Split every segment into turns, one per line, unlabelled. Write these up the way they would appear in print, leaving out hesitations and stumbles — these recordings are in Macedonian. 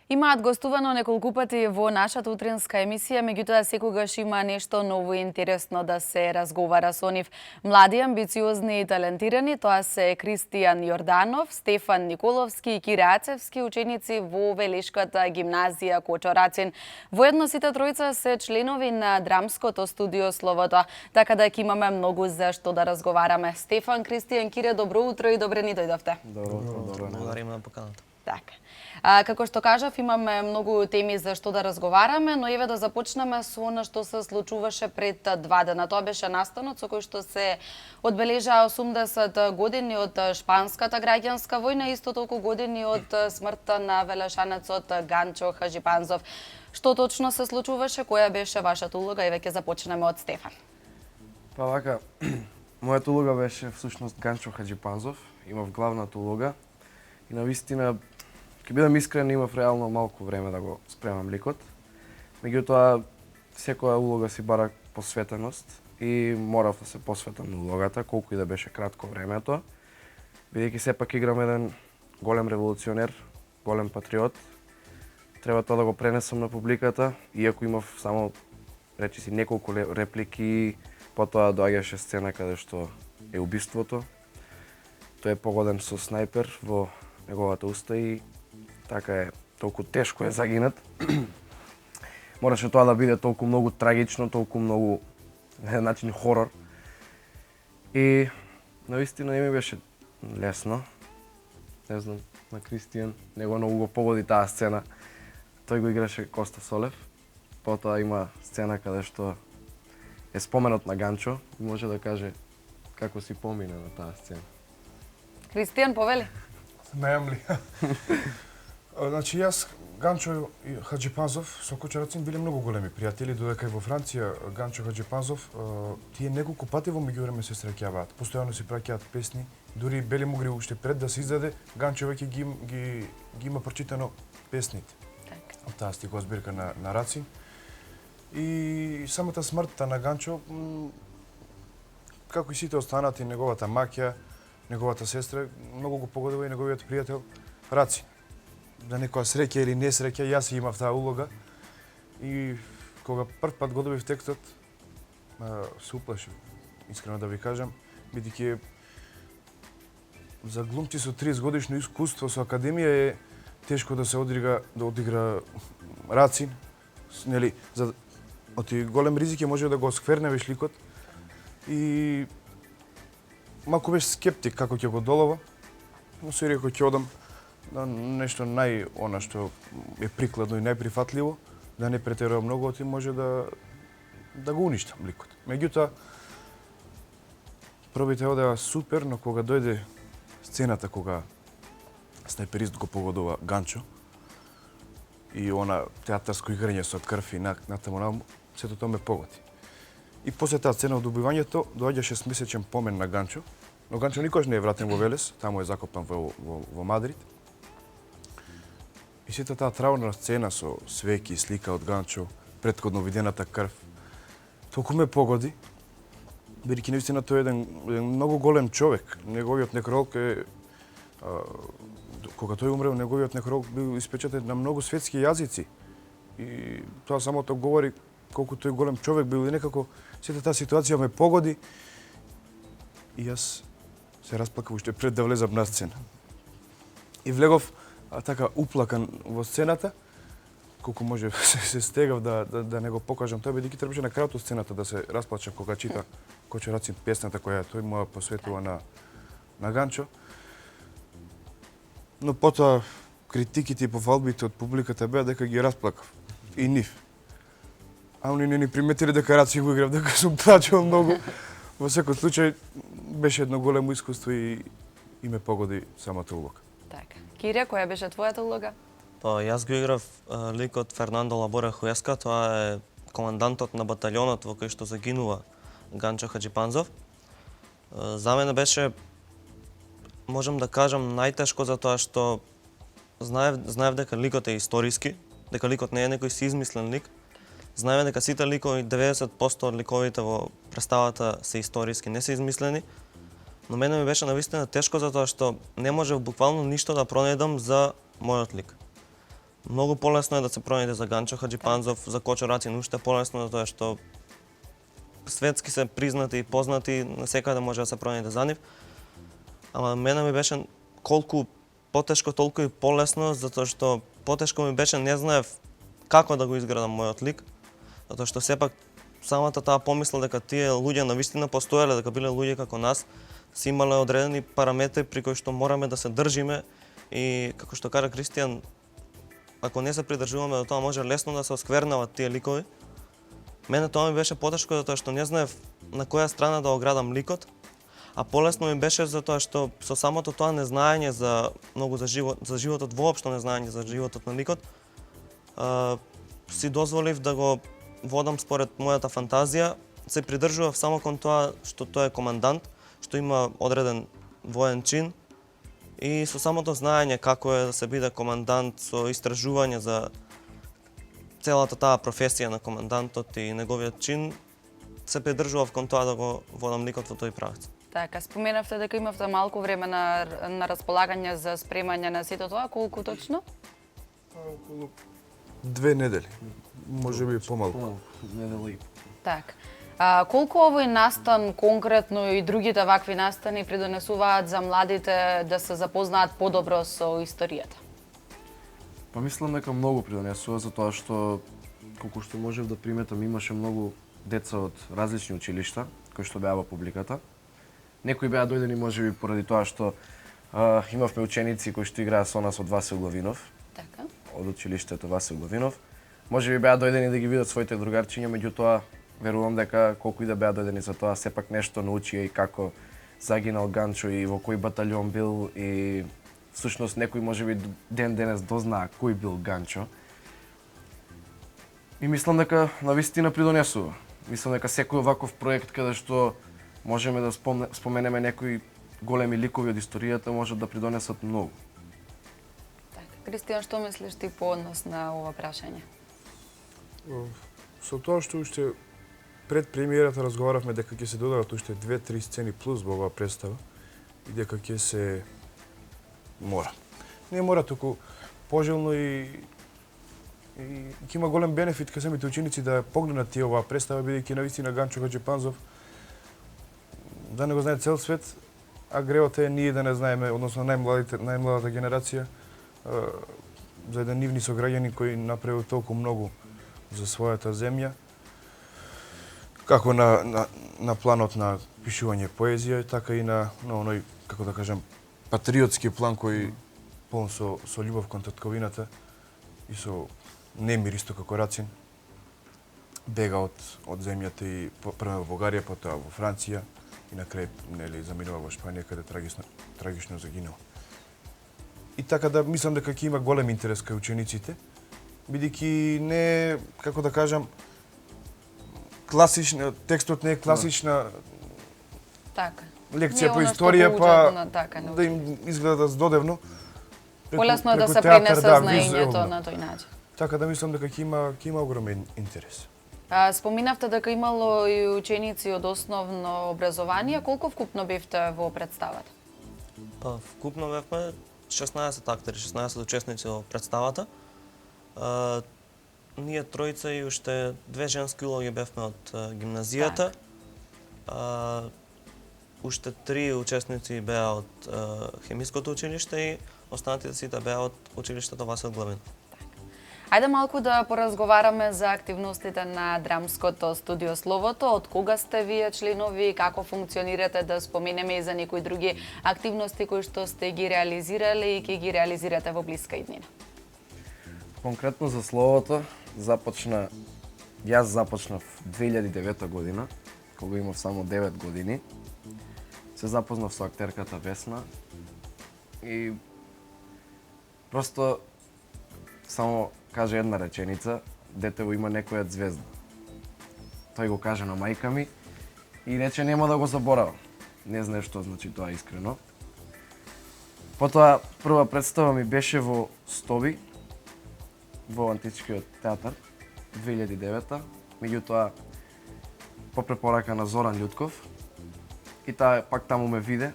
Имаат гостувано неколку пати во нашата утринска емисија, меѓутоа секогаш има нешто ново и интересно да се разговара со нив. Млади, амбициозни и талентирани, тоа се Кристијан Јорданов, Стефан Николовски и Кире Ацевски, ученици во Велешката гимназија Кочо-Рацин. Воедно сите тројца се членови на драмското студио Словото, така да ќе имаме многу за што да разговараме. Стефан, Кристијан, Кире, добро утро и добре ни дојдовте.
Добро утро.
Благодариме на поканата.
Така. Како што кажав, имаме многу теми за што да разговараме, но еве да започнеме со она што се случуваше пред 2 дена. Тоа беше настанот со кој што се одбележаа 80 години од Шпанската граѓанска војна, исто толку години од смртта на велешанецот Ганчо Хаџипанзов. Што точно се случуваше, која беше вашата улога? Еве ќе започнеме од Стефан.
Па вака, мојата улога беше всушност Ганчо Хаџипанзов, имав главната улога и навистина ќе бидам искрен, имав реално малку време да го спремам ликот. Меѓутоа, секоја улога си бара посветеност и морав да се посветам на улогата, колку и да беше кратко времето, бидејќи сепак играм еден голем револуционер, голем патриот. Треба тоа да го пренесам на публиката, иако имав само, речиси, неколку реплики, потоа доаѓаше сцена каде што е убиството. Тој е погоден со снајпер во неговата уста и така е, толку тешко е загинат. Мораше тоа да биде толку многу трагично, толку многу на еден начин хорор. И навистина не ми беше лесно. Не знам, на Кристијан, него многу го погоди таа сцена. Тој го играше Коста Солев. Потоа има сцена каде што е споменот на Ганчо и може да каже како си помине на таа сцена.
Кристијан, повели.
Смеам ли? Значи, јас, Ганчо и Хаџипанзов со Кочо-Рацин биле многу големи пријатели, додека и во Франција Ганчо Хаџипанзов тие неколку пати во меѓувреме се среќаваат. Постојано си праќаат песни, дури Бели Мугри уште пред да се издаде, Ганчо веќе ги има прочитано песните. Од таа стихова збирка на Рацин. И самата смртта на Ганчо, како и сите останати, неговата маќа, неговата сестра, многу го погодува и неговиот пријател Рацин. За некоја среќа или несреќа, јас имав таа улога. И кога прв пат го добив текстот, се уплашив, искрено да ви кажам, бидејќи за глумци со 30 годишно искуство со академија е тешко да се одигра Рацин. Нели, оти голем ризик е може да го скверневиш ликот. И малку беше скептик како ќе го долова, но се рекол ќе одам на нешто она што е прикладно и најприфатливо, да не претерувам многу, оти може да го уништам ликот. Меѓутоа, пробите одеа супер, но кога дојде сцената кога снајперист го погодува Ганчо и она театарско играње со крв и натаму, сето тоа ме погоди. И после таа сцена од убивањето доаѓа 6-месечен помен на Ганчо, но Ганчо никош не е вратен во Велес, таму е закопан во Мадрид. И сета таа траурна сцена со свеќи и слика од Ганчо, претходно видената крв, толку ме погоди, бидејќи навистина тој е еден многу голем човек. Неговиот некролог е, кога тој умрел, неговиот некролог бил испечатен на многу светски јазици. И тоа самото говори колку тој голем човек бил и некако сета таа ситуација ме погоди и јас се расплакав уште пред да влезам на сцена. И влегов така уплакан во сцената, колку може се стегав да не го покажам тоа, бидејќи требаше на крајот од сцената да се расплачам кога чита Кочо-Рацин песната која тој му посветува на Ганчо. Но потоа критиките и пофалбите од публиката беа дека ги расплакав. И нив. А они не ни приметиле дека Рацин го играв, дека сум плачел многу. Во секој случај беше едно големо искуство и ме погоди самата улога.
Така. Кире, која беше твојата улога?
Па јас го играв ликот Фернандо Лабора Хуеска, тоа е командантот на баталионот во кој што загинува Ганчо Хаџипанзов. За мене беше, можам да кажам, најтешко за тоа што знаев дека ликот е историски, дека ликот не е некој си измислен лик. Знаеме дека сите ликови, 90% од ликовите во представата се историски, не се измислени. Но мене ми беше навистина тешко затоа што не можев буквално ништо да пронајдам за мојот лик. Многу полесно е да се пронајде за Ганчо Хаџипанзов, за Кочо Рацин уште полесно, затоа што светски се признати и познати, насекаде може да се пронајде за нив. Ама мене ми беше колку потешко, толку и полесно, затоа што потешко ми беше не знаев како да го изградам мојот лик, затоа што сепак самата таа помисла дека тие луѓе навистина постоеле, дека биле луѓе како нас, си имале одредени параметри при кои што мораме да се држиме и како што кажа Кристијан, ако не се придржуваме до тоа може лесно да се осквернават тие ликови. Мене тоа ми беше потешко затоа што не знаев на која страна да оградам ликот, а полесно ми беше затоа што со самото тоа незнаење за многу за животот, воопшто незнаење за животот на ликот, си дозволив да го водам според мојата фантазија, се придржував само кон тоа што тој е командант, што има одреден воен чин и со самото знаење како е да се биде командант, со истражување за целата таа професија на командантот и неговиот чин, се придржував кон тоа да го водам ликот во тој правец.
Така, споменавте дека имавте малку време на располагање за спремање на сето тоа, колку точно?
Околу 2 недели, може би помалку.
Недела и
Така. Колку овој настан конкретно и другите вакви настани придонесуваат за младите да се запознаат подобро со историјата?
Па мислам дека многу придонесува за тоа што колку што можев да приметам имаше многу деца од различни училишта кои што беа во публиката. Некои беа дојдени можеби поради тоа што имавме ученици кои што играа со нас од Васил Главинов,
Така.
од училиштето Васил Главинов. Можеби беа дојдени да ги видат своите другарчиња, меѓутоа верувам дека колку и да беа дојдени за тоа, сепак нешто научија и како загинал Ганчо и во кој батальон бил и всушност некој можеби ден денес дознаа кој бил Ганчо. И мислам дека навистина придонесува. Мислам дека секој ваков проект каде што можеме да споменеме некои големи ликови од историјата можат да придонесат многу.
Така. Кристијан, што мислиш ти по однос на ова прашање?
Со тоа што уште пред премиерата разговаравме дека ќе се додадат уште 2-3 сцени плюс во оваа представа и дека ќе се мора. Не мора, туку пожелно и ќе има голем бенефит кај самите ученици да погледнат тие оваа представа, бидејќи навистина Ганчо Хаџипанзов да не го знае цел свет, а греот е ние да не знаеме, односно најмладата генерација, за еден нивни сограѓани кој направил толку многу за својата земја, како на планот на пишување поезија, така и на оној, како да кажам, патриотски план кој полн со љубов кон татковината и со немир исто како Рацин. Бега од земјата и прво во Бугарија, потоа во Франција и на крај нели заминува во Шпанија каде трагично загинал. И така да мислам дека ќе има голем интерес кај учениците, бидејќи не, како да кажам, класична, текстот не е класична
Така.
лекција
Не
по
она што
историја,
го
па
учат, така,
да им изгледа здодевно.
Полесно е да
преку
се
театар,
пренесе
да,
знаењето
визуелно.
на тој начин.
Така да мислам дека ќе има огромен интерес.
Споминавте дека имало и ученици од основно образование. Колку вкупно бевте во представата?
Па, вкупно бевме 16 актери, 16 учесници во представата. Ние тројца и уште 2 женски улоги бевме од гимназијата. Уште 3 учесници беа од хемиското училиште и останатите сите беа од училиштето Васил Главинов.
Ајде малку да поразговараме за активностите на драмското студио Словото. Од кога сте вие членови, како функционирате, да споменеме и за некои други активности кои што сте ги реализирали и ќе ги реализирате во блиска иднина?
Конкретно за Словото јас започнав 2009 година, кога имав само 9 години. Се запознав со актерката Весна и просто само каже една реченица, детево има некоја звезда. Тој го каже на мајка ми и рече нема да го заборавам. Не знае што значи тоа искрено. Потоа прва представа ми беше во Стоби, во Античкиот театар, 2009-та. Меѓутоа, по препорака на Зоран Љутков, и таа пак таму ме виде,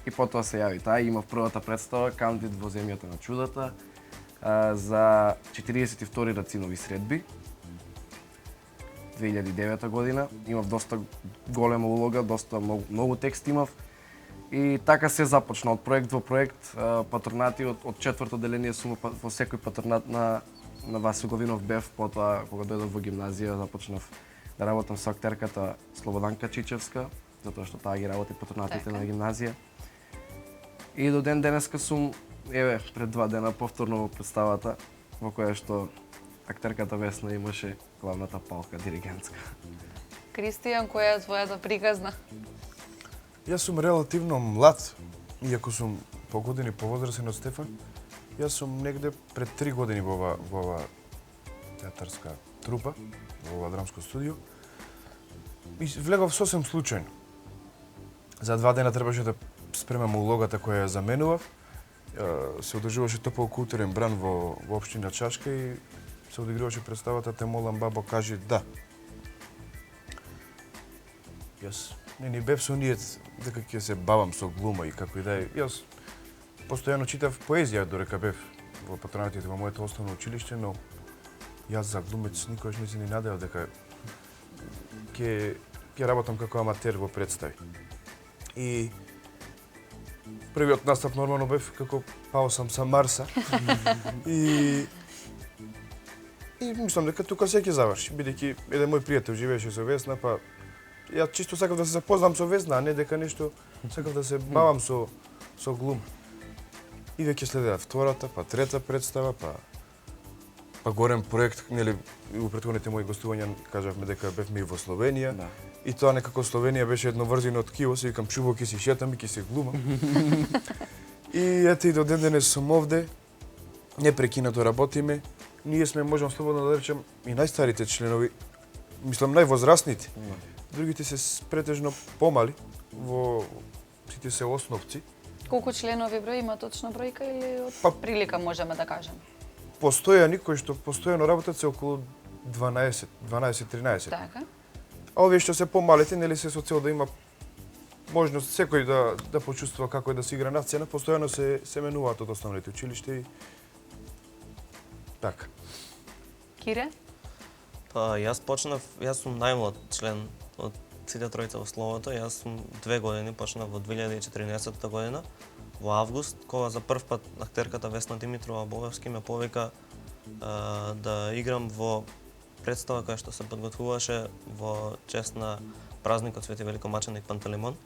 и потоа се јави таа и имав првата представа Кандид во земјата на чудата. за 42 Рацинови средби. 2009 година. Имав доста голема улога, доста многу текст имав. И така се започна од проект во проект, патронати од четврто деление сум во секој патронат на Васил Главинов бев, потоа кога дојдов во гимназија започнав да работам со актерката Слободанка Чичевска, затоа што таа ги работи патронатите на гимназија. И до ден денеска сум, еве, пред 2 дена повторно во представата во која што актерката Весна имаше главната палка диригентска.
Кристијан, која е твојата приказна?
Јас сум релативно млад, иако сум по години повозрасен од Стефан. Јас сум негде пред 3 години во ова театарска трупа, во ова драмско студио. И влегов сосем случајно. За 2 дена требаше да спремам улогата која ја заменував. Се одржуваше топол културен бран во општина Чашка и се одигруваше представата Те молам бабо кажи да. Јас не бев со ниет дека ќе се бавам со глума и како и да е. Јас постојано читав поезија додека бев во патронатите во моето основно училиште, но јас за глумец никогаш не се ни надеал дека ќе работам како аматер во представи. И првиот настап нормално бев како пао сам са Марса. И мислам дека тука се ќе заврши, бидејќи еден мој пријател живееше со Весна, па ја чисто сакав да се запознам со Весна, а не дека нешто сакав да се бавам со глума. И веќе следеа втората, па трета представа, па горен проект, нели, у претходните мои гостувања кажавме дека бевме и во Словенија.
Да.
И тоа некако Словенија беше едноврзина од Киево, се викам чубо ќе си шетам и ќе си глумам. И ете и до ден денес сум овде, непрекинато работиме. Ние сме, можам слободно да речем, и најстарите членови, мислам највозрастните. Другите се претежно помали, во сите се основци.
Колку членови број има точна бројка или од прилика можеме да кажеме?
Постојани кои што постојано работат се околу 12-13.
Така.
А овие што се помалите, нели се со цел да има можност секој да почувствува како е да се игра на сцена, постојано се менуваат од основните училишта и така.
Кире?
Па јас сум најмлад член од сите тројца во Словото. Јас сум 2 години, почнав во 2014 година, во август, кога за прв пат актерката Весна Димитрова Бовевски ме повика да играм во представа која што се подготвуваше во чест на празникот Свети Великомаченик Пантелеймон.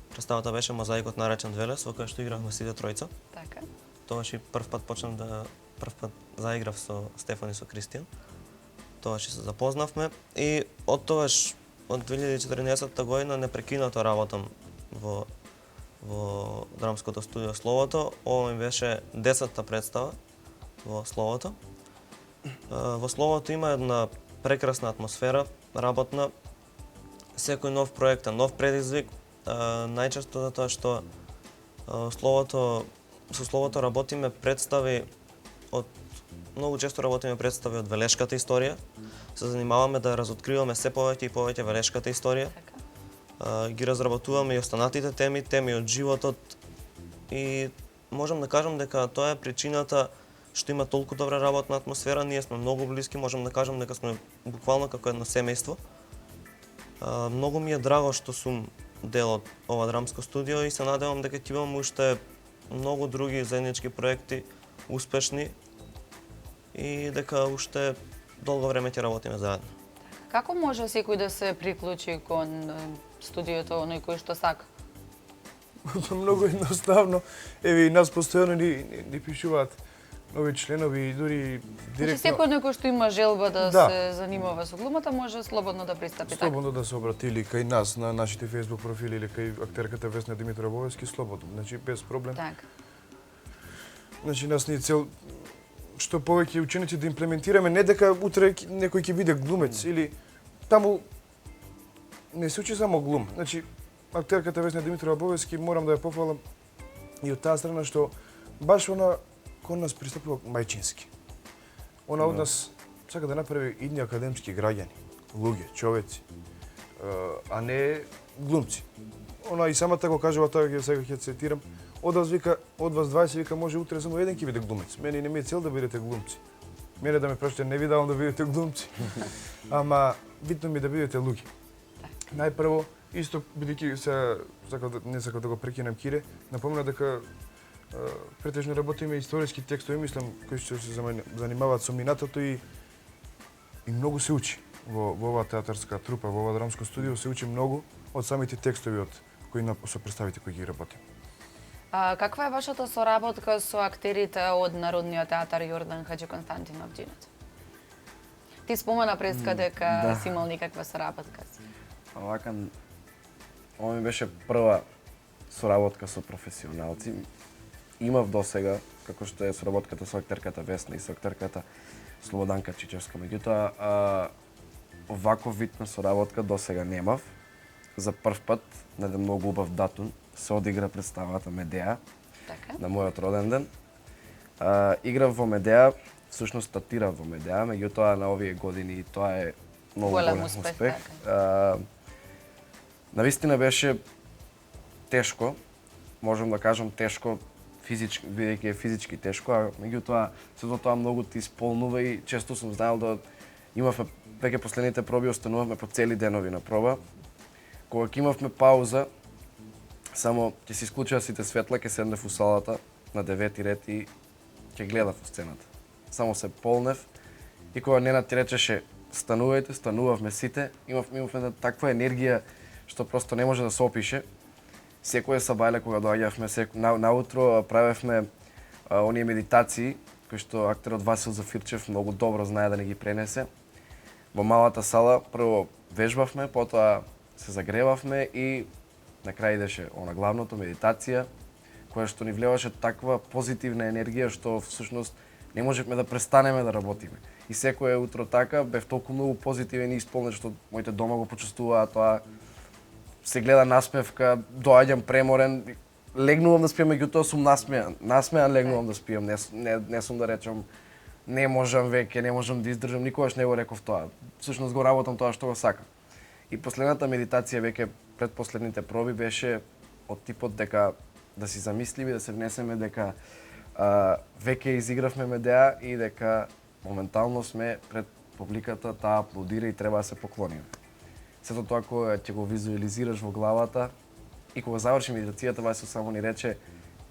Представата беше Мозаикот наречен Велес, во која што игравме сите тројца.
Така.
Тогаш и прв пат заиграв со Стефан и со Кристијан. Тогаш и се запознавме и од тогаш, од 2014 година непрекинато работам во драмското студио Словото. Ова ми беше 10-та представа во Словото. Во Словото има една прекрасна атмосфера, работна. Секој нов проект, нов предизвик, најчесто затоа што со Словото работиме представи многу често работиме представи од велешката историја. Се занимаваме да разоткриваме се повеќе и повеќе велешката историја. Ги разработуваме и останатите теми од животот и можам да кажам дека тоа е причината што има толку добра работна атмосфера. Ние сме многу блиски, можам да кажам дека сме буквално како едно семејство. Многу ми е драго што сум дел од ова драмско студио и се надевам дека ќе имам уште многу други заеднички проекти, успешни и дека уште долго време ќе работиме заедно.
Како може секој да се приклучи кон студиото, оној кој што сака?
Многу едноставно. Еве и нас постојано ни пишуваат нови членови и дури директно.
Значи секој некој што има желба да се занимава со глумата може слободно да пристапи така.
Слободно да се обрати или кај нас на нашите Facebook профили или кај актерката Весна Димитрова Бовевски, слободно, значи без проблем.
Така.
Значи нас ни е цел што повеќе ученици да имплементираме, не дека утре некој ќе биде глумец или таму не се учи само глум. Значи актерката Весна Димитрова Бовевски морам да ја пофалам и од таа страна што баш она кон нас пристапува мајчински. Она од нас сака да направи идни академски граѓани, луѓе, човеци, а не глумци. Она и самата го кажува, тоа сега ќе цитирам, од вас 20 вика може утре само еден ќе биде глумец. Мене не ми е цел да бидете глумци. Мене да ме прашате не ви давам да бидете глумци. Ама битно ми е да бидете луѓе. Најпрво, исто бидејќи не сакам да го прекинам Кире, напомна дека претежно работиме историски текстови, мислам, кои што се занимаваат со минатото и многу се учи во оваа театарска трупа, во ова драмско студио се учи многу од самите текстови од кои со представите кои ги работиме.
Каква е вашата соработка со актерите од Народниот театар Јордан Хаџиконстантинов Џинат? Ти спомена преска дека си имал никаква соработка.
Вака, ова ми беше прва соработка со професионалци. Имав досега, како што е соработката со актерката Весна и со актерката Слободанка Чичевска. Меѓутоа, оваков вид на соработка досега немав. За прв пат, на еден многу убав датум, се одигра представата Медеа на мојот роден ден. Играв во Медеа, всушност стартирав во Медеа, меѓутоа на овие години тоа е многу голем успех. Навистина беше тешко, можам да кажам тешко, физички, бидејќи е физички тешко, а меѓутоа сето тоа многу ти исполнува и често сум знаел да имавме веќе последните проби останувавме по цели денови на проба. Кога ќе имавме пауза, само ќе се исклучува сите светла, ќе седнев у салата на 9-ти ред и ќе гледав во сцената. Само се полнев и кога Нена ти речеше станувајте, станувавме сите, имавме таква енергија што просто не може да се опише. Секој сабајле кога доаѓавме, наутро правевме оние медитации кои што актерот Васил Зафирчев многу добро знае да не ги пренесе. Во малата сала прво вежбавме, потоа се загревавме и на крај идеше она главното медитација, која што ни влеваше таква позитивна енергија што всушност не можевме да престанеме да работиме. И секое утро така бев толку многу позитивен и исполнет што моите дома го почувствуваа тоа. Се гледа насмевка, доаѓам преморен, легнувам да спијам, меѓутоа сум насмеан легнувам да спијам, не сум да речам не можам веќе, не можам да издржам, никогаш не го реков тоа. Всушност го работам тоа што го сакам. И последната медитација веќе пред последните проби беше од типот дека да си замисливи, да се внесеме дека веќе изигравме Медеа и дека моментално сме пред публиката, таа аплодира и треба да се поклониме. Сето тоа кога ќе го визуализираш во главата и кога заврши медитацијата, Васил само ни рече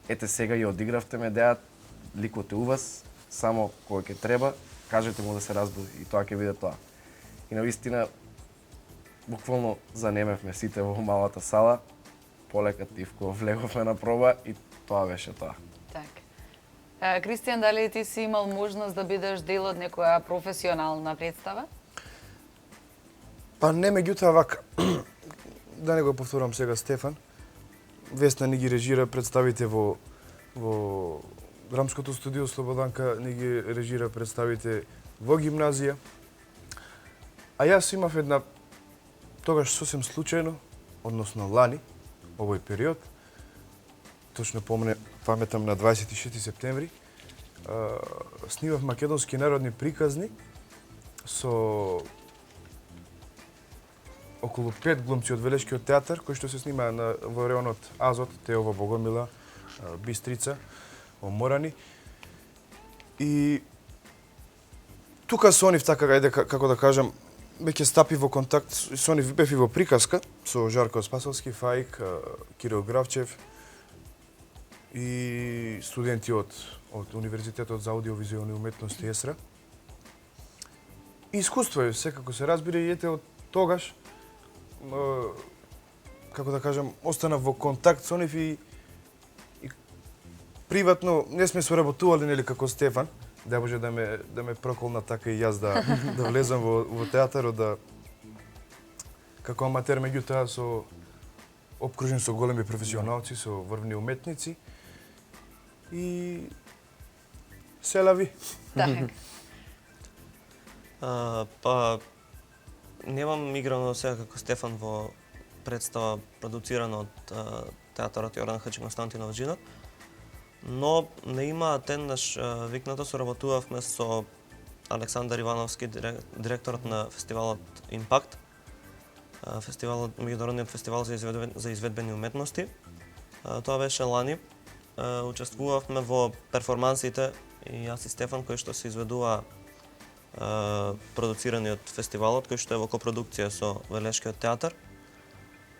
ете сега ја одигравте Медеа, ликот е у вас, само кога ќе треба, кажете му да се разбуди и тоа ќе биде тоа. И навистина буквално занемевме сите во малата сала, полека тивко влеговме на проба и тоа беше тоа.
Така. Кристијан, дали ти си имал можност да бидеш дел од некоја професионална представа?
Па не, меѓутоа вака. Да не го повторам сега Стефан. Весна ни ги режира представите во драмското студио, Слободанка ни ги режира представите во гимназија. А јас имав една тогаш сосем случајно, односно лани, овој период, точно паметам на 26 септември, снимав македонски народни приказни со околу 5 глумци од Велешкиот театар, кои што се снимаа во реонот Азот, Теова, Богомила, Бистрица, Оморани. И тука со нив, така како да кажам, веќе стапи во контакт, со нив бев и во приказка, со Жарко Спасовски, Фаик, Кирил Гравчев и студенти од Универзитетот за аудиовизуелни уметности ЕСРА. Искуство е, секако се разбира, и ете од тогаш, како да кажам, останав во контакт со нив и приватно не сме соработували нели како Стефан, да може да ме проколна така и јас да влезам во театарот, да како аматер, меѓутоа со обкружен со големи професионалци, со врвни уметници и се лави.
Така.
Па немам играно сега како Стефан во представа продуцирана од театарот Јордан Хаџиконстантинов Џинат, но на има еднаш викната соработувавме со Александар Ивановски, директорот на фестивалот Импакт, меѓународниот фестивал за изведбени уметности. Тоа беше лани учествувавме во перформансите и јас и Стефан кои што се изведува продуцирани од фестивалот кој што е во копродукција со Велешкиот театар.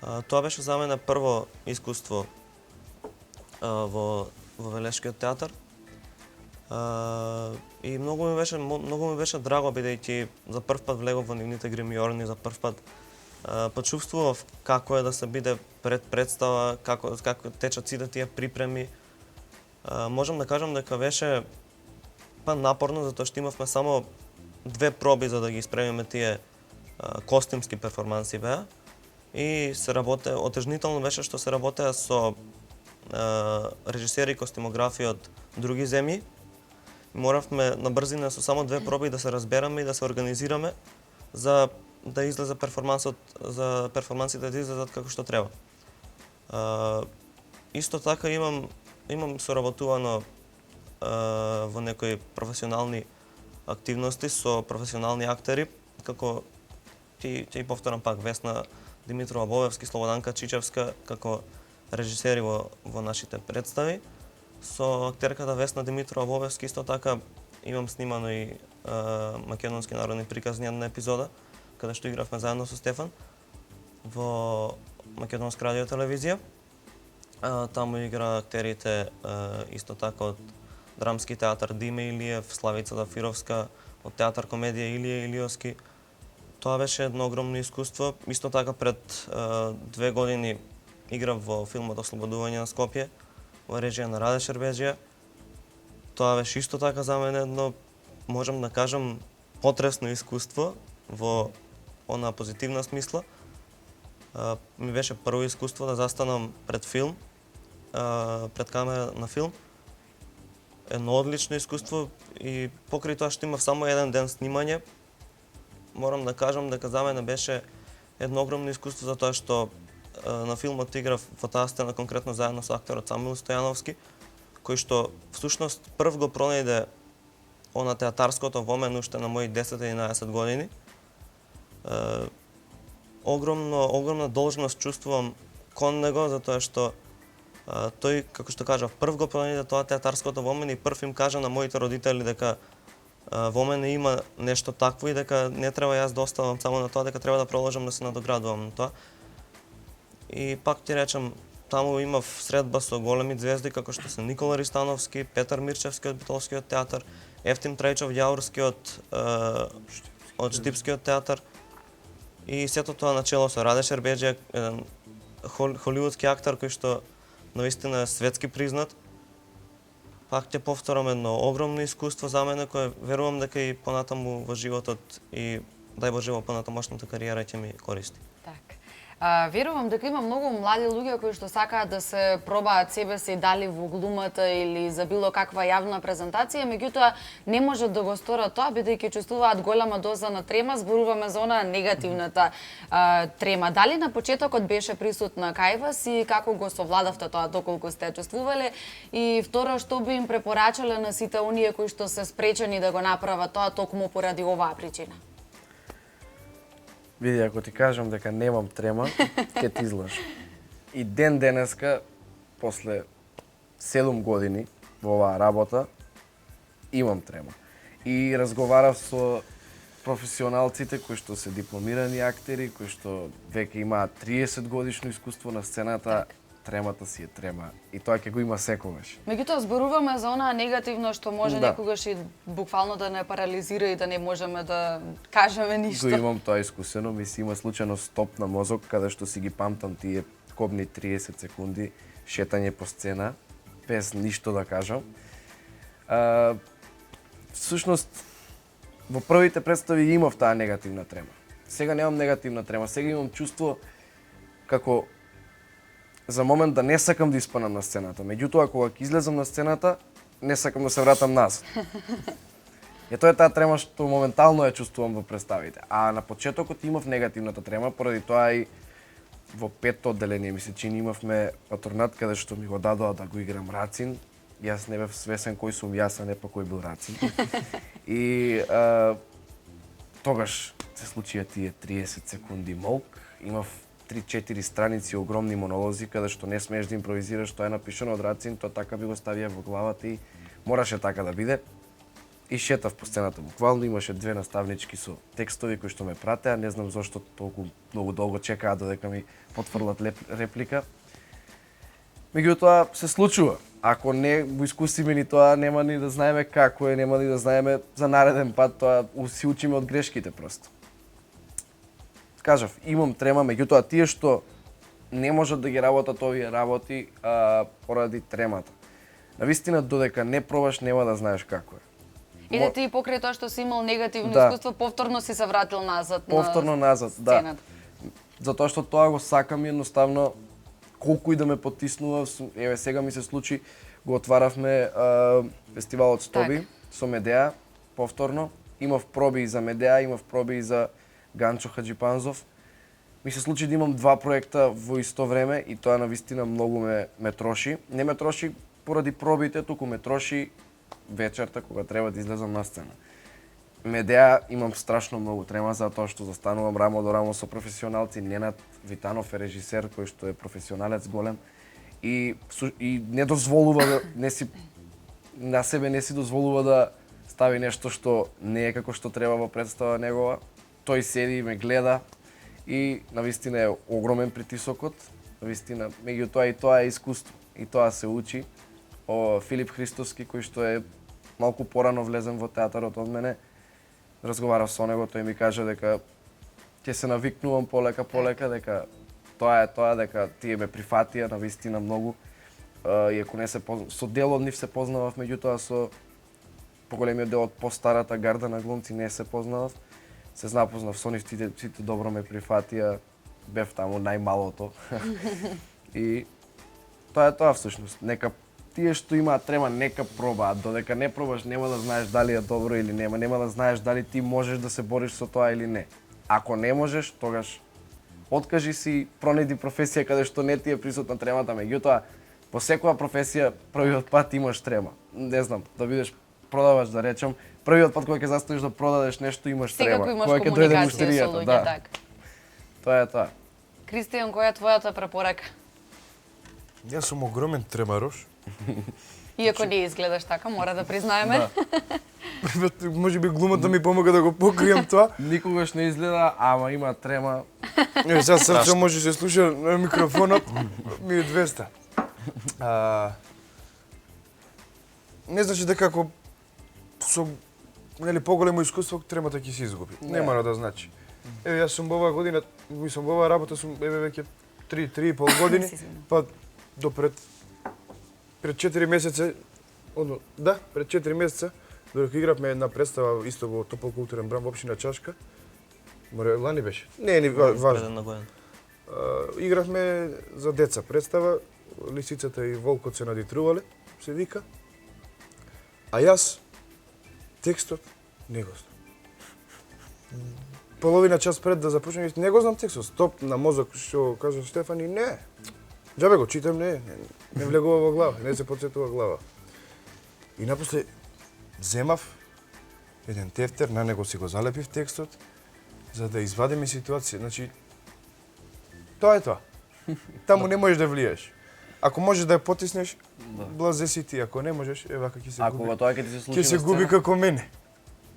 Тоа беше за мене прво искуство во Велешкиот театар. И многу ми беше драго бидејќи за прв пат влегов во нивните гримиорни, за прв пат почувствував како е да се биде пред представа, како течат сите тие припреми. Можам да кажам дека беше напорно затоа што имавме само 2 проби за да ги испремиме тие костимски перформанси беа и се работе отежнително беше што се работеа со режисери и костимографи од други земји. Моравме на брзина со само 2 проби да се разбераме и да се организираме за да излезе перформансот, за перформансите да излезат како што треба. Исто така имам соработувано во некои професионални активности со професионални актери, како ќе повторам пак Весна Димитрова Бовевски, Слободанка Чичевска како режисери во нашите представи. Со актерката Весна Димитрова Бовевски исто така имам снимано и македонски народни приказни една епизода, каде што игравме заедно со Стефан во Македонска радио телевизија. Таму игра актерите исто така од Драмски театар Диме Илиев, Славица Дафировска, од театар комедија Илија Илиовски. Тоа беше едно огромно искуство. Исто така пред 2 години играв во филмот Ослободување на Скопје, во режија на Раде Шербеджија. Тоа беше исто така за мене едно, можам да кажам, потресно искуство во она позитивна смисла. Ми беше прво искуство да застанам пред филм, пред камера на филм. Едно одлично искуство и покрај тоа што имав само 1 ден снимање, морам да кажам дека за мене беше едно огромно искуство затоа што на филмот играв во таа сцена конкретно заедно со актерот Самил Стојановски, кој што всушност прв го пронајде она театарското во мене уште на мои 10-11 години. Огромна должност чувствувам кон него затоа што тој, како што кажав, прв го пронајде тоа театарското во мене и прв им кажа на моите родители дека во мене има нешто такво и дека не треба јас да оставам само на тоа, дека треба да продолжам да се надоградувам на тоа. И пак ти речам, таму имав средба со големи звезди како што се Никола Ристановски, Петар Мирчевски од Битолскиот театар, Ефтим Трајчов Јаурски од Штипскиот театар. И сето тоа начело со Раде Шербеджија, еден холивудски актер кој што навистина е светски признат. Пак ќе повторам едно огромно искуство за мене кое верувам дека и понатаму во животот и дај Боже во понатамошната кариера ќе ми користи.
Верувам дека има многу млади луѓе кои што сакаат да се пробаат себе си дали во глумата или за било каква јавна презентација, меѓутоа не можат да го сторат тоа бидејќи чувствуваат голема доза на трема, зборуваме за она негативната трема. Дали на почетокот беше присутна кај вас и како го совладавте тоа доколку сте чувствувале? И второ, што би им препорачале на сите оние кои што се спречени да го направат тоа токму поради оваа причина?
Види, ако ти кажам дека немам трема, ќе ти излажам. И ден денеска, после 7 години во оваа работа, имам трема. И разговарав со професионалците кои што се дипломирани актери, кои што веќе имаат 30 годишно искуство на сцената, тремата си е трема. И тоа ќе го има секогаш.
Меѓутоа зборуваме за онаа негативно што може некогаш и буквално да не парализира и да не можеме да кажеме ништо.
Го имам тоа искусено, ми си има случајно стоп на мозок каде што си ги памтам тие кобни 30 секунди шетање по сцена без ништо да кажам. Всушност во првите представи имав таа негативна трема. Сега немам негативна трема, сега имам чувство како за момент да не сакам да испанам на сцената. Меѓутоа, кога ќе излезам на сцената, не сакам да се вратам назад. Тоа е таа трема што моментално ја чувствувам во представите. А на почетокот имав негативната трема, поради тоа и во 5-то одделение ми се чини имавме патронат каде што ми го дадоа да го играм Рацин. Јас не бев свесен кој сум јас, а не па кој бил Рацин. И тогаш се случија тие 30 секунди молк. Имав 3-4 страници огромни монолози каде што не смееш да импровизираш, тоа е напишано од Рацин, тоа така би го ставија во главата и мораше така да биде. И шетав по сцената буквално, имаше две наставнички со текстови кои што ме пратеа, не знам зошто толку многу долго чекаа додека ми потврлат реплика. Меѓутоа се случува. Ако не го искусиме ни тоа, нема ни да знаеме како е, нема ни да знаеме за нареден пат, тоа си учиме од грешките просто. Кажав, имам трема, меѓутоа тие што не можат да ги работат овие работи поради тремата. Навистина, додека не пробаш, нема да знаеш како е.
Иде ти покрај тоа што си имал негативно
Да.
искуство, повторно си се вратил назад
Повторно назад, да.
сцената.
Затоа што тоа го сакам и едноставно колку и да ме потиснува, еве сега ми се случи, го отваравме фестивалот Стоби со Медеа повторно. Имав проби и за Медеа, имав проби и за Ганчо Хаджипанзов. Ми се случи да имам два проекта во исто време и тоа навистина многу ме троши. Не ме троши поради пробите, туку ме троши вечерта кога треба да излезам на сцена. Медеа имам страшно многу трема затоа што застанувам рамо до рамо со професионалци. Ненад Витанов е режисер кој што е професионалец голем и не дозволува да на себе не си дозволува да стави нешто што не е како што треба во представа негова. Тој седи и ме гледа и навистина е огромен притисокот. Навистина, меѓутоа и тоа е искуство и тоа се учи. Филип Христоски кој што е малку порано влезен во театарот од мене, разговарав со него, тој ми кажа дека ќе се навикнувам полека, дека тоа е тоа, дека тие ме прифатија навистина многу. Иако не се со дел од нив се познавав, меѓутоа со поголемиот дел од постарата гарда на глумци не се познавав. Се запознав со нив, сите добро ме прифатија, бев таму најмалото. И тоа е тоа всушност. Нека тие што имаат трема, нека пробаат. Додека не пробаш, нема да знаеш дали е добро или нема. Нема да знаеш дали ти можеш да се бориш со тоа или не. Ако не можеш, тогаш откажи си, пронајди професија каде што не ти е присутна тремата. Меѓутоа, во секоја професија првиот пат имаш трема. Не знам, да бидеш продавач, да речам, првиот пат кога ќе застанеш да продадеш нешто имаш трема.
Секако имаш
Кога ќе дојде
комуникација со
муштеријата,
луѓе,
да.
така.
Тоа е тоа.
Кристијан, која е твојата препорака?
Јас сум огромен тремарош.
Иако не изгледаш така, мора да признаеме.
Може би глумата ми помага да го покрием тоа.
Никогаш не изгледа, ама има трема.
Еве сега срце може се слуша на микрофонот, ми е 200. Не значи дека ако со поголемо искуство тремата ќе се изгуби. Не мора да значи. Еве јас сум во оваа година, мислам во оваа работа сум веќе 3,5 години, па до пред 4 месеца, пред 4 месеца, додека игравме една представа исто во Топол културен бран во општина Чашка. Море лани беше. Не е ни важно. Игравме за деца представа, Лисицата и волкот се надитрувале, се вика. А јас текстот не го знам. Половина час пред да започнеме, не го знам текстот. Стоп на мозок, што кажа Штефани, не. Џабе го читам, не влегува во глава, не се потсетува глава. И напосле земав еден тефтер, на него си го залепив текстот, за да извадиме ситуација. Значи, тоа е тоа. Таму не можеш да влиеш. Ако можеш да ја потиснеш, блазе си ти. Ако не можеш, вака ќе се губи.
Ако тоа ќе ти се случи
Ќе се губи како мене.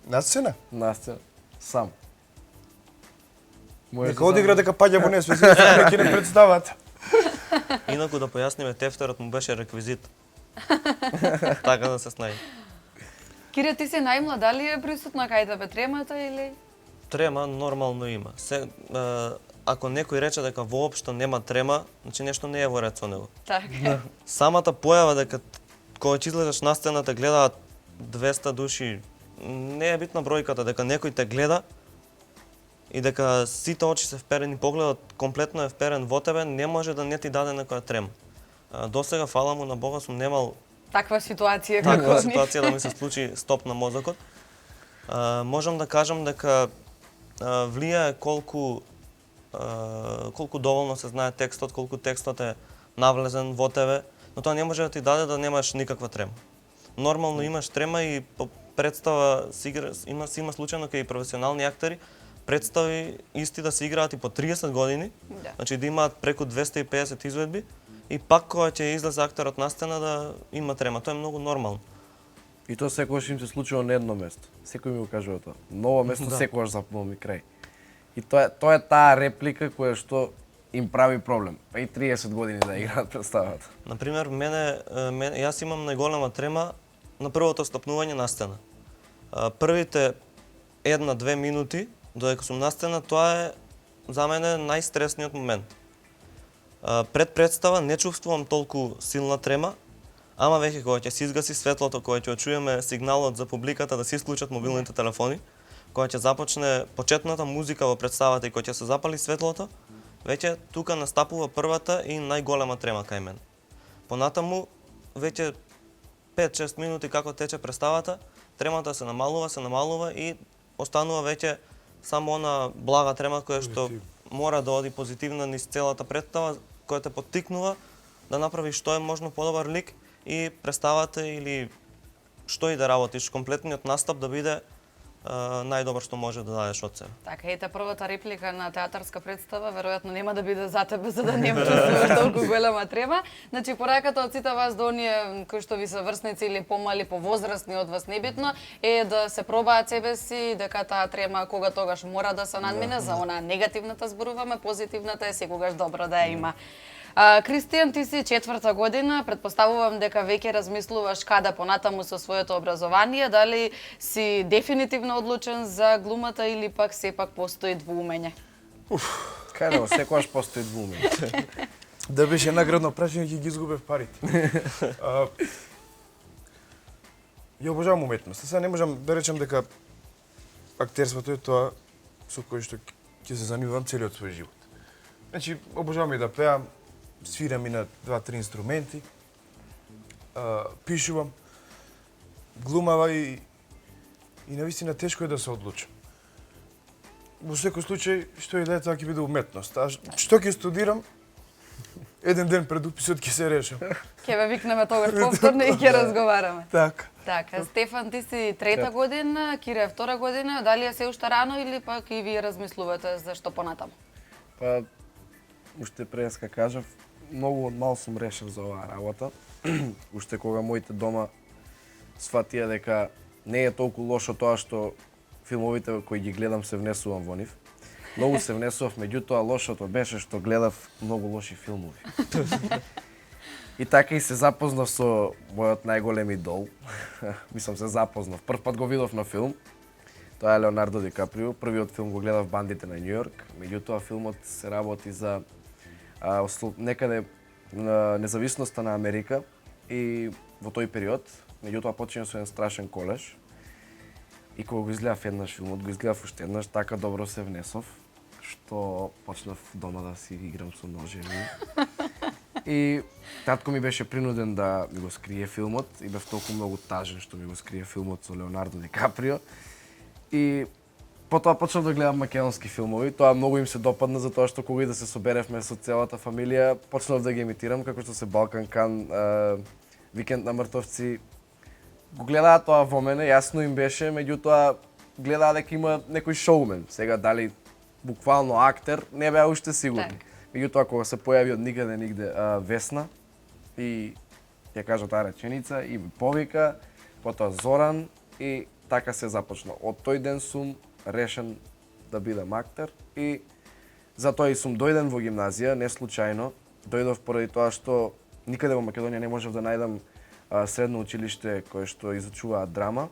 На сцена?
На сцена. Сам.
Нека одигра дека паѓа во несвест, ќе не представат.
Инаку да појасниме, тефтерот му беше реквизит. Така да се снајде.
Кире, ти си најмлад, дали е присутна кај тебе тремата или?
Трема нормално има. Ако некој рече дека воопшто нема трема, значи нешто не е во ред со него.
Така.
Самата појава дека кога ќе излезеш на сцената гледаат 200 души, не е битна бројката, дека некој те гледа и дека сите очи се вперени, погледот комплетно е вперен во тебе, не може да не ти даде некоја трема. Досега, фала му на Бога, сум немал
Таква ситуација.
таква
како ни.
ситуација да ми се случи стоп на мозокот. Можам да кажам дека влијае колку доволно се знае текстот, колку текстот е навлезен во тебе, но тоа не може да ти даде да немаш никаква трема. Нормално имаш трема и по представа има случајно кај професионални актери представи исти да се играат и по 30 години,
Да.
значи да имаат преку 250 изведби, и пак кога ќе излезе актерот на сцена да има трема. Тоа е многу нормално.
И тоа секогаш им се случува на едно место. Секој ми го кажува тоа. Ново место
Да.
секогаш запнува ми крај. И тоа е таа реплика која што им прави проблем. Па и 30 години да играат представата.
Например, јас имам најголема трема на првото стапнување на сцена. Првите 1-2 минути додека сум на сцена, тоа е за мене најстресниот момент. Пред представа не чувствувам толку силна трема, ама веќе кога ќе се изгаси светлото, кога ќе чуеме сигналот за публиката да се исклучат мобилните телефони, кога ќе започне почетната музика во представата и кога ќе се запали светлото, веќе тука настапува првата и најголема трема кај мен. Понатаму, веќе 5-6 минути како тече представата, тремата се намалува и останува веќе само она блага трема која што мора да оди позитивна низ целата представа, која те поттикнува да направиш што е можно подобар лик и представата или што и да работиш, комплетниот настап да биде најдобар што може да дадеш од себе.
Така, ете првата реплика на театарска представа веројатно нема да биде за тебе за да не чувствуваш толку голема трема. Значи пораката од сите вас до оние кои што ви се врсници или помали, повозрастни од вас, небитно, е да се пробаат себе си, дека таа трема кога тогаш мора да се надмине, за она негативната зборуваме, позитивната е секогаш добро да ја има. Кристијан, ти си 4-та година, предпоставувам дека веќе размислуваш каде понатаму со своето образование, дали си дефинитивно одлучен за глумата или пак сепак постои двоумење?
Кај да, секогаш постои двоумење.
Да беше наградно прашање, ќе ги изгубев парите. Ја обожавам уметноста. Сега не можам да речам дека актерството е тоа со кое што ќе се занимавам целиот свој живот. Значи, обожавам и да пеам, свирам и на 2-3 инструменти, пишувам, глумава и навистина тешко е да се одлучам. Во секој случај, што и да е, тоа ќе биде уметност. А што ќе студирам, еден ден пред уписот ќе се решам.
Ќе ве викнеме тогаш повторно и ќе разговараме.
Така.
Така, Стефан, ти си 3-та година, Кире 2-та година, дали е се уште рано или пак и вие размислувате за што понатаму?
Па, уште преска кажав, многу од мал сум решен за оваа работа. Уште кога моите дома сфатија дека не е толку лошо тоа што филмовите кои ги гледам се внесувам во нив. Многу се внесував, меѓутоа лошото беше што гледав многу лоши филмови. И така и се запознав со мојот најголем идол. Мислам се запознав. Прв пат го видов на филм. Тоа е Леонардо Ди Каприо. Првиот филм го гледав Бандите на Њујорк. Меѓутоа филмот се работи за некаде на независноста на Америка и во тој период. Меѓутоа почина со еден страшен колеж. И кога го изгледав еднаш филмот, го изгледав уште еднаш, така добро се внесов, што почнав дома да си играм со ножеви. И татко ми беше принуден да ми го скрие филмот и бев толку многу тажен што ми го скрие филмот со Леонардо Ди Каприо. И потоа почнав да гледам македонски филмови. Тоа многу им се допадна затоа што кога и да се соберевме со целата фамилија, почнав да ги емитирам како што се Балкан Кан, Викенд на мртовци. Го гледаа тоа во мене, јасно им беше, меѓутоа гледаа дека има некој шоумен. Сега дали буквално актер, не беа уште сигурни. Меѓутоа кога се појави од никаде нигде Весна и ја кажа таа реченица и ми повика, потоа Зоран и така се започна. Од тој ден сум решен да бидам актер и затоа и сум дојден во гимназија, не случајно. Дојдов поради тоа што никаде во Македонија не можев да најдам средно училиште кое што изучуваат драма.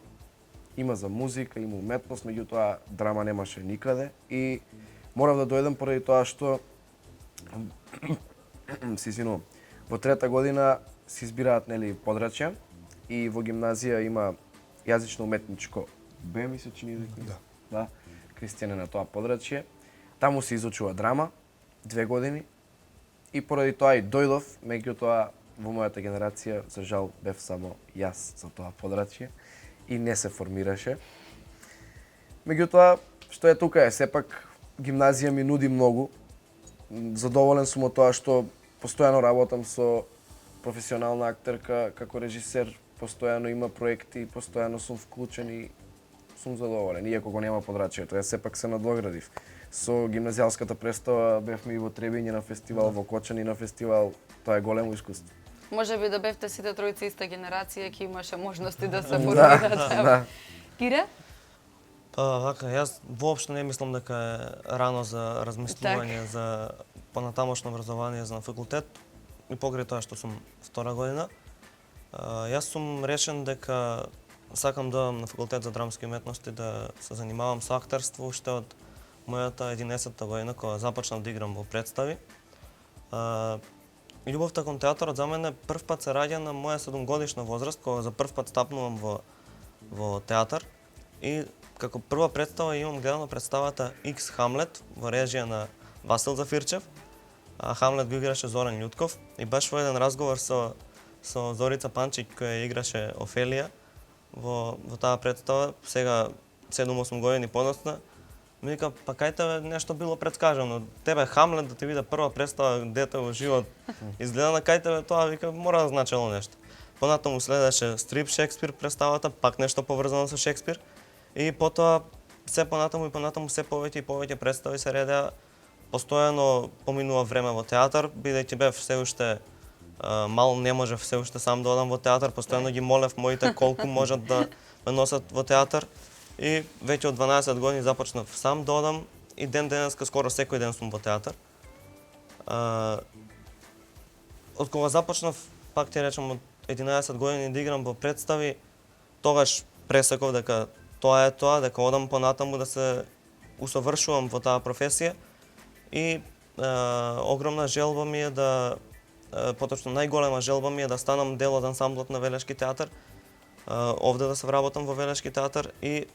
Има за музика, има уметност, меѓутоа драма немаше никаде и морав да дојдам поради тоа што се извинувам. Во 3-та година се избираат нели подрачја и во гимназија има јазично уметничко Б, ми се чини дека. Да. Кристијан е на тоа подрачје. Таму се изучува драма 2 години и поради тоа и дојдов, меѓутоа во мојата генерација за жал бев само јас за тоа подрачје и не се формираше. Меѓутоа што е тука е, сепак гимназија ми нуди многу. Задоволен сум од тоа што постојано работам со професионална актерка како режисер, постојано има проекти, постојано сум вклучен и сум задоволен, иако го нема подрачјето, јас сепак се надоградив. Со гимназијалската представа бевме и во Требиње на фестивал, во Кочани на фестивал, тоа е големо искуство.
Може би да бевте сите тројци иста генерација, ќе имаше можности да се
Да,
формирате.
да.
Кире?
Па вака, јас воопшто не мислам дека е рано за размислување за понатамошно образование за на факултет и покрај тоа што сум втора година. Јас сум решен дека сакам да одам на факултет за драмски уметности да се занимавам со актерство уште од мојата 11-та година кога започнав да играм во представи. Љубовта кон театарот за мене прв пат се раѓа на моја 7-годишна возраст кога за прв пат стапнувам во театар и како прва представа имам гледано представата X Хамлет во режија на Васил Зафирчев. Хамлет го играше Зоран Љутков и баш во еден разговор со Зорица Панчик која играше Офелија во таа представа, сега 7-8 години подоцна, ми вика, па кај тебе нешто било предскажано, тебе Хамлет да ти биде прва представа дете во живот, изгледа на кај тебе тоа, вика, мора да значело нешто. Понатаму следеше стрип Шекспир представата, пак нешто поврзано со Шекспир, и потоа се понатаму се повеќе и повеќе представи се редеа. Постојано поминува време во театар, бидејќи бев се уште мал, не можев се уште сам да одам во театар, постојано ги молев моите колку можат да ме носат во театар и веќе од 12 години започнав сам да одам и ден денеска скоро секој ден сум во театар. Од кога започнав, пак ти речам, од 11 години да играм во представи, тогаш пресеков дека тоа е тоа, дека одам понатаму да се усовршувам во таа професија и огромна желба ми е да поточно најголема желба ми е да станам дел од ансамблот на Велешки театар, овде да се вработам во Велешки театар и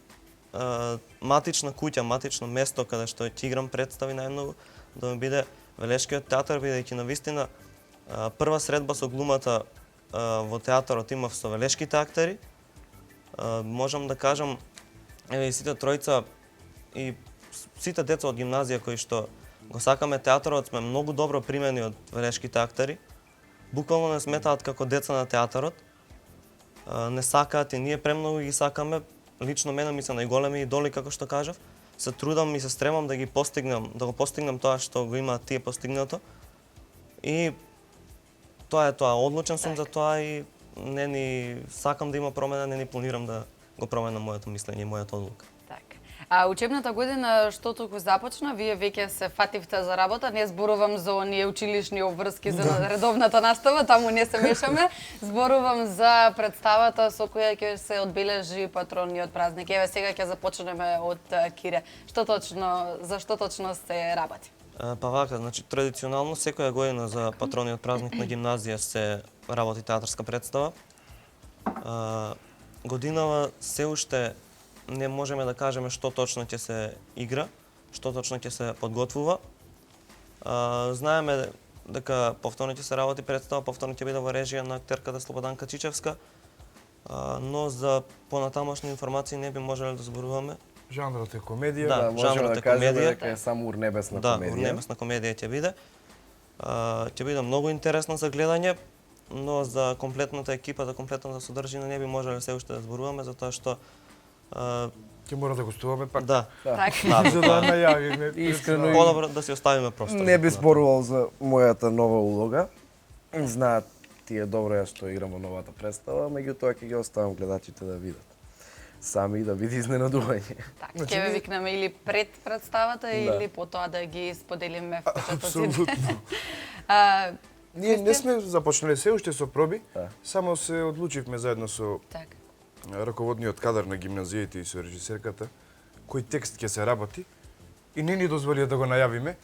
матична куќа, матично место каде што ќе играм представи најмногу да ми биде Велешкиот театар, бидејќи навистина прва средба со глумата во театарот имав со велешките актери. Можам да кажам, еве и сите тројца и сите деца од гимназија кои што го сакаме театарот сме многу добро примени од велешките актери. Буквално не сметаат како деца на театарот. Не сакаат и ние премногу ги сакаме. Лично мене ми се најголеми идоли, како што кажав. Се трудам и се стремам да ги постигнам, да го постигнам тоа што го имаат тие постигнато. И тоа е тоа. Одлучен сум за тоа и не ни сакам да има промена, не ни планирам да го променам моето мислење и мојата одлука.
А учебната година што туку започна, вие веќе се фативте за работа, не зборувам за оние училишни обврски за редовната настава, таму не се мешаме. Зборувам за представата со која ќе се одбележи патрониот празник. Еве сега ќе започнеме од Кире. За што точно се работи?
Па вака, значи традиционално секоја година за патрониот празник на гимназија се работи театарска представа. Годинава се уште не можеме да кажеме што точно ќе се игра, што точно ќе се подготвува. Знаеме дека повторно ќе се работи представа, повторно ќе биде во режија на актерката Слободанка Чичевска, но за понатамошни информации не би можеле да зборуваме.
Жанрот е комедија.
Да,
можеме да кажеме дека е само урнебесна
да,
комедија. Да,
урнебесна комедија ќе биде. Ќе биде многу интересно за гледање, но за комплетната екипа, за комплетната содржина не би можеле се уште да зборуваме, затоа што
ќе мора да гостуваме пак.
Да.
За да најавиме.
Искрено
Подобро да си оставиме простор.
не би зборувал за мојата нова улога. Знаат тие добро ја што играм во новата представа, меѓутоа ќе ги оставам гледачите да видат сами и да биде изненадување.
Така, ќе ве викнеме или пред представата или потоа да ги споделиме впечатоците.
Апсолутно. Ние не сме започнале се уште со проби, само се одлучивме заедно со раководниот кадар на гимназијите и со режисерката, кој текст ќе се работи и не ни дозволија да го најавиме.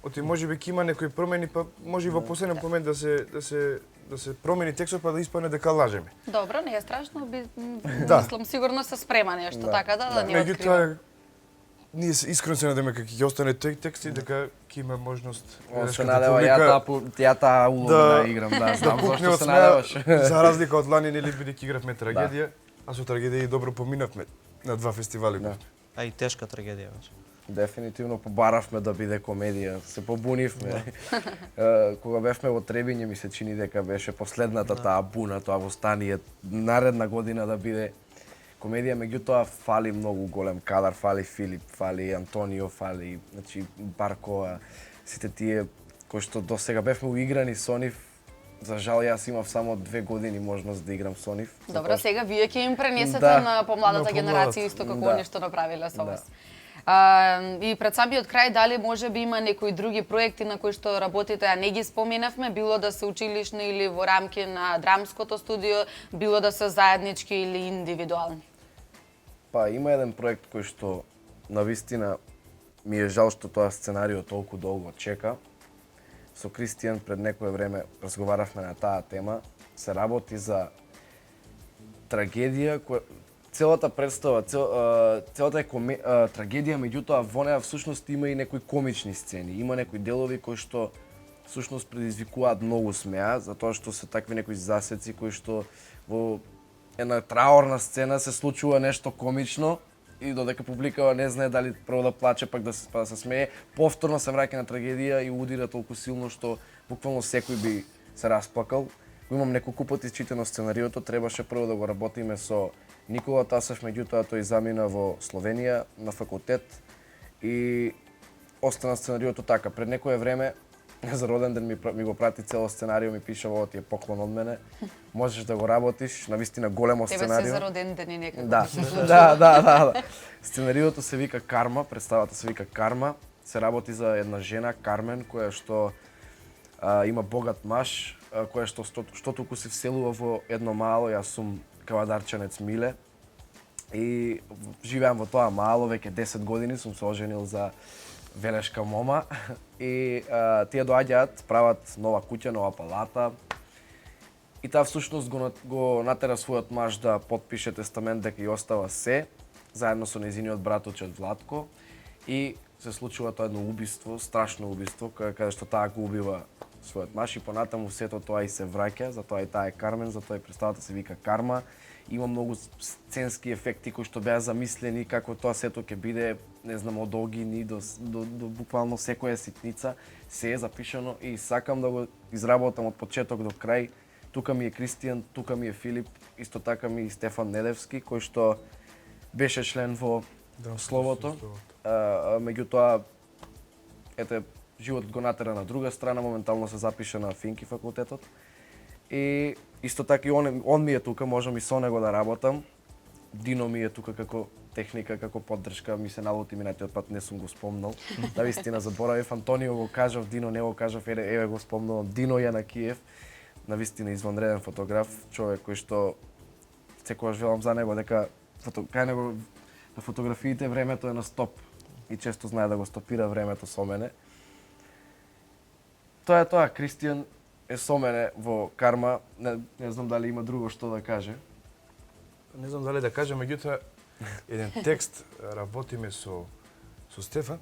Оти можеби ќе има некои промени, па може и во последен момент да се промени текстот па да испадне дека лажеме.
Добро, не е страшно, мислам сигурно се спрема нешто така да ни открива.
Меѓутоа ние искрено се надеваме дека ќе остане тој текст и дека ќе има можност
Се надева ја таа улога да играм, да, знам зашто се надеваш.
За разлика од лани, нели бидејќи игравме трагедија, а со трагедија и добро поминавме на 2 фестивали.
А и тешка трагедија беше.
Дефинитивно побаравме да биде комедија, се побунивме. Кога бевме во Требиње ми се чини дека беше последната таа буна, тоа востание, наредна година да биде комедија, меѓутоа фали многу голем кадар, фали Филип, фали Антонио, фали значи Барко, сите тие кои што до сега бевме уиграни со нив. За жал јас имав само 2 години можност да играм со нив.
Добро, сега вие ќе им пренесете
Да.
на помладата
На
генерација исто како
Да.
они што направиле со
Да.
вас. И пред самиот крај, дали може би има некои други проекти на кои што работите, а не ги споменавме, било да се училишни или во рамки на драмското студио, било да се заеднички или индивидуални?
Па има еден проект кој што навистина ми е жал што тоа сценарио толку долго чека. Со Кристијан пред некое време разговаравме на таа тема. Се работи за трагедија која целата представа, целата е трагедија, меѓутоа во неа всушност има и некои комични сцени. Има некои делови кои што всушност предизвикуваат многу смеа, затоа што се такви некои засеци кои што во една траорна сцена се случува нешто комично и додека публикава не знае дали прво да плаче па да се смее, повторно се враќа на трагедија и удира толку силно што буквално секој би се расплакал. Го имам неколку пати читано сценариото, требаше прво да го работиме со Никола Тасев, меѓутоа тој замина во Словенија на факултет и остана сценариото така. Пред некое време за роден ден ми го прати цело сценарио, ми пише ово ти е поклон од мене. Можеш да го работиш, навистина големо
Тебе
сценарио.
се за роден ден и некако.
Да, да. Сценариото се вика Карма, представата се вика Карма. Се работи за една жена, Кармен, која што има богат маж, која што толку се вселува во едно мало, јас сум кавадарчанец Миле. И живеам во тоа мало веќе 10 години, сум се оженил за велешка мома. И тие доаѓаат, прават нова куќа, нова палата. И таа всушност го натера својот маж да потпише тестамент дека ја остава се, заедно со нејзиниот браточет Владко. И се случува тоа едно убиство, страшно убиство, каде што таа го убива својот маж и понатаму сето тоа и се враќа, затоа и таа е Кармен, затоа и представата се вика Карма. Има многу сценски ефекти кои што беа замислени како тоа сето ќе биде, не знам, од огини до буквално секоја ситница, се е запишано и сакам да го изработам од почеток до крај. Тука ми е Кристијан, тука ми е Филип, исто така ми и Стефан Недевски, кој што беше член во Словото. Меѓутоа, ете, животот го натера на друга страна, моментално се запиша на Финки факултетот. И исто така и он ми е тука, можам и со него да работам. Дино ми е тука како техника, како поддршка, ми се налути минатиот пат, не сум го спомнал. Да, вистина заборавив, Антонио го кажав, Дино не го кажав, еве го спомнувам, Дино е на Киев. На вистина извонреден фотограф, човек кој што секогаш велам за него дека кај него на фотографиите времето е на стоп и често знае да го стопира времето со мене. Тоа е тоа, Кристијан е со мене во Карма, не знам дали има друго што да каже.
Не знам дали да кажам, меѓутоа еден текст работиме со Стефан.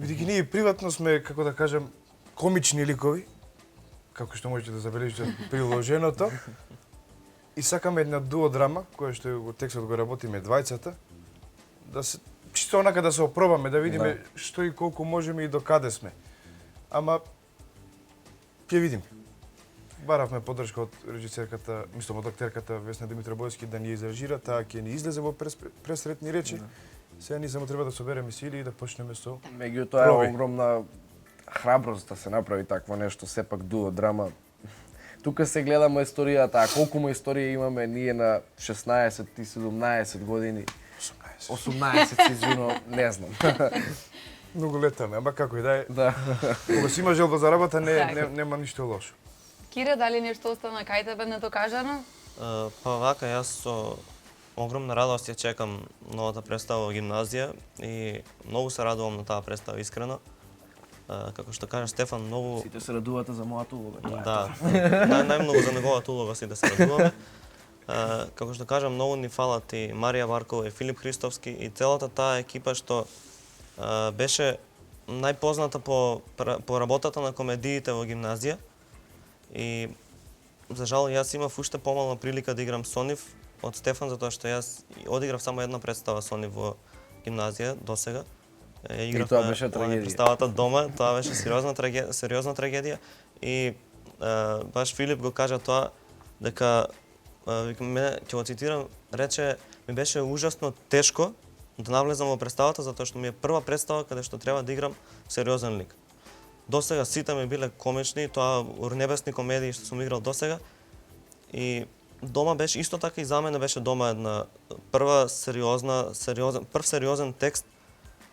Бидејќи ние приватно сме, како да кажам, комични ликови, како што можете да забележите приложеното. И сакаме една дуодрама, која што го текстот го работиме двајцата, да се чисто онака да се опробаме, да видиме што и колку можеме и до каде сме. Ама ќе видиме. Баравме поддршка од режисерката, мислам од актерката Весна Димитра Бојски да ни изрежира, таа ќе ни излезе во пресретни речи. Сега ние само треба да собереме сили и да почнеме со
Меѓутоа е огромна храброст да се направи такво нешто, сепак дуо драма. Тука се гледа моја историјата, а колку моја историја имаме ние на 16 и 17 години. 18 се извино, не знам.
многу летаме, ама како и да е.
Да.
Кога си има желба за работа, нема ништо лошо.
Кире, дали нешто остана кај тебе недокажано?
Па вака, јас со огромна радост ја чекам новата представа во гимназија и многу се радувам на таа представа, искрено. Како што кажа Стефан, многу...
Сите се радувате за мојата улога.
Да, најмногу за неговата улога си да се радуваме. Како што кажа, многу ни фалат и Марија Баркова и Филип Христовски и целата таа екипа што беше најпозната по работата на комедиите во гимназија. И за жал јас имав уште помална прилика да играм со нив од Стефан, затоа што јас одиграв само една представа со нив во гимназија досега.
И тоа беше трагедија.
Представата дома, тоа беше сериозна трагедија и баш Филип го кажа тоа дека ќе го цитирам, рече ми беше ужасно тешко да навлезам во представата, затоа што ми е прва представа каде што треба да играм сериозен лик. Досега сите ми биле комични, тоа урнебесни комедии што сум играл досега. И дома беше исто така и за мене беше дома една прв сериозен текст,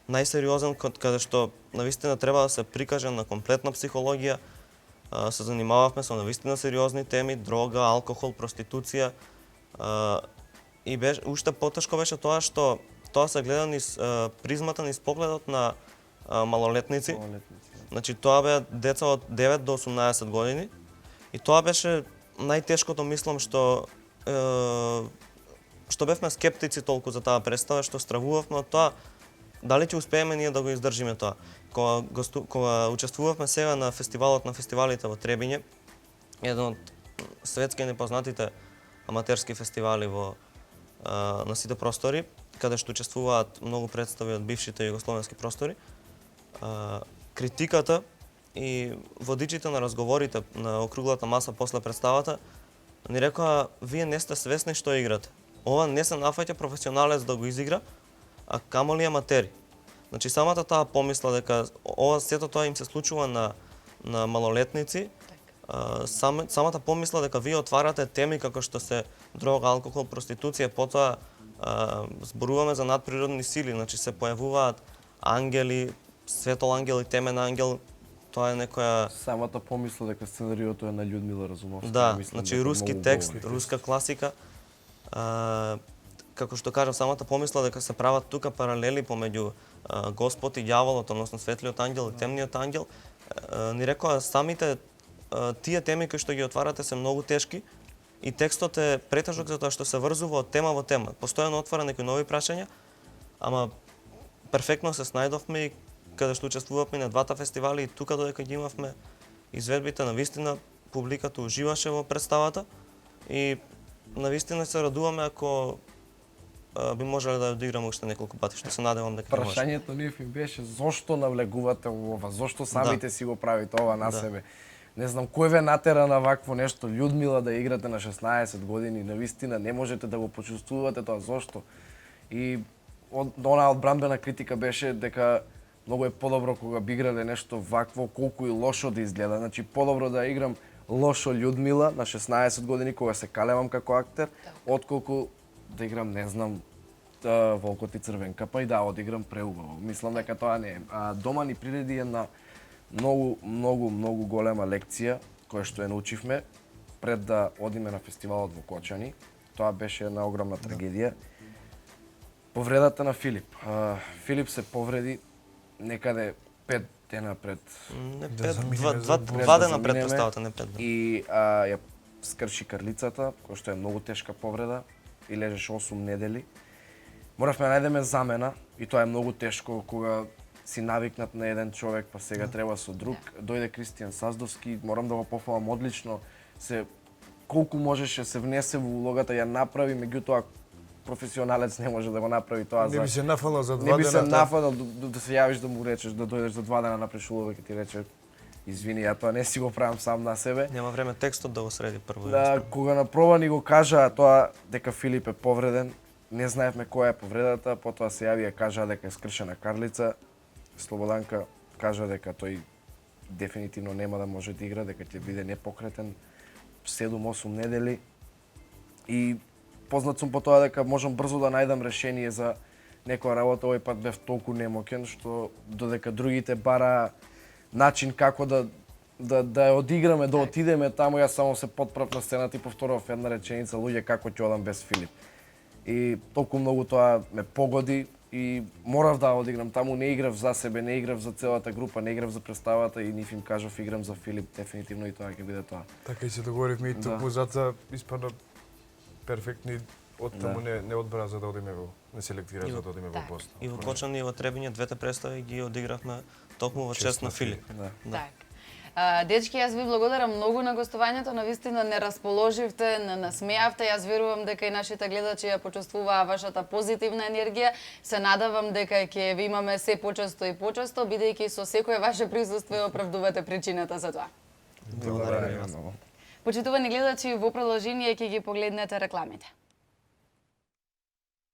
најсериозен каде што навистина треба да се прикаже на комплетна психологија. Се занимававме со навистина сериозни теми, дрога, алкохол, проституција. И беше уште потешко беше тоа што тоа се гледа низ призмата, низ погледот на малолетници. Значи тоа беа деца од 9 до 18 години и тоа беше најтешкото, мислам, што бевме скептици толку за таа представа, што стравувавме од тоа дали ќе успееме ние да го издржиме тоа. Кога учествувавме сега на фестивалот на фестивалите во Требиње, еден од светски непознатите аматерски фестивали на сите простори, каде што учествуваат многу представи од бившите југословенски простори, критиката и водичите на разговорите на округлата маса после представата ни рекоа: вие не сте свесни што играте. Ова не се нафаќа професионалец да го изигра, а камоли аматери. Значи самата таа помисла дека ова сето тоа им се случува на малолетници, самата помисла дека вие отварате теми како што се дрога, алкохол, проституција, потоа зборуваме за надприродни сили, значи се појавуваат ангели, светол ангел и темен ангел, тоа е некоја...
Самата помисла дека сценариото е на Људмила Разумовска.
Да, значи руски текст, руска класика. Како што кажав, самата помисла дека се прават тука паралели помеѓу Господ и ѓаволот, односно светлиот ангел и темниот ангел, ни рекоа самите тие теми кои што ги отварате се многу тешки и текстот е претежок затоа што се врзува од тема во тема. Постојано отвара некои нови прашања, ама перфектно се снајдовме и каде што учествувавме на двата фестивали и тука додека ги имавме изведбите, навистина публиката уживаше во представата и навистина се радуваме ако би можеле да ја одиграме уште неколку пати, што се надевам дека може.
Прашањето ни им беше зошто навлегувате во ова, зошто самите си го правите ова на себе. Не знам кој ве натера на вакво нешто, Људмила, да играте на 16 години, навистина не можете да го почувствувате тоа, зошто? И онаа одбранбена критика беше дека многу е подобро кога би играле нешто вакво, колку и лошо да изгледа. Значи подобро да играм лошо Људмила на 16 години кога се калевам како актер, отколку да играм, не знам, Волкот и Црвенка, па и да одиграм преубаво. Мислам дека тоа не е. Дома ни приреди една многу голема лекција која што ја научивме пред да одиме на фестивалот во Кочани. Тоа беше една огромна трагедија. Повредата на Филип. Филип се повреди некаде 5 дена пред...
Не 2 дена пред представата, не 5 дена.
И ја скрши крлицата, која што е многу тешка повреда и лежеше 8 недели. Моравме да најдеме замена и тоа е многу тешко кога си навикнат на еден човек, па сега треба со друг. Дојде Кристијан Саздовски, морам да го пофалам одлично. Колку можеше се внесе во улогата, ја направи, меѓутоа професионалец не може да го направи тоа.
Не би се нафалал за 2 дена.
Не би се нафалал да се јавиш да му речеш, да дојдеш за 2 дена направиш улога и ти рече: извини, ја тоа не си го правам сам на себе.
Нема време текстот да го среди прво.
Да, кога на проба ни го кажаа тоа дека Филип е повреден, не знаевме која е повредата, потоа се јави и кажаа дека е скршена карлица. Слободанка кажа дека тој дефинитивно нема да може да игра, дека ќе биде непокретен 7-8 недели. И познат сум по тоа дека можам брзо да најдам решение за некоја работа. Овој пат бев толку немокен што додека другите бара начин како да ја одиграме, да отидеме таму, јас само се потправ на сцената и повторував една реченица: луѓе, како ќе одам без Филип. И толку многу тоа ме погоди и морав да одиграм таму, не играв за себе, не играв за целата група, не играв за представата и нив им кажав играм за Филип, дефинитивно и тоа ќе биде тоа.
Така и се договоривме и токму затоа испадна перфектни, од таму не одбра за да одиме во, не селектира за да одиме во Босна.
И во Кочани и во Требиње двете представи ги одигравме токму во чест на Филип.
Так. Дечки, јас ви благодарам многу на гостувањето, навистина не расположивте, не насмеавте. Јас верувам дека и нашите гледачи ја почувствуваа вашата позитивна енергија. Се надевам дека ќе ви имаме се почесто и почесто, бидејќи со секое ваше присуство оправдувате причината за тоа.
Благодарам многу.
Почитувани гледачи, во продолжение ќе ги погледнете рекламите.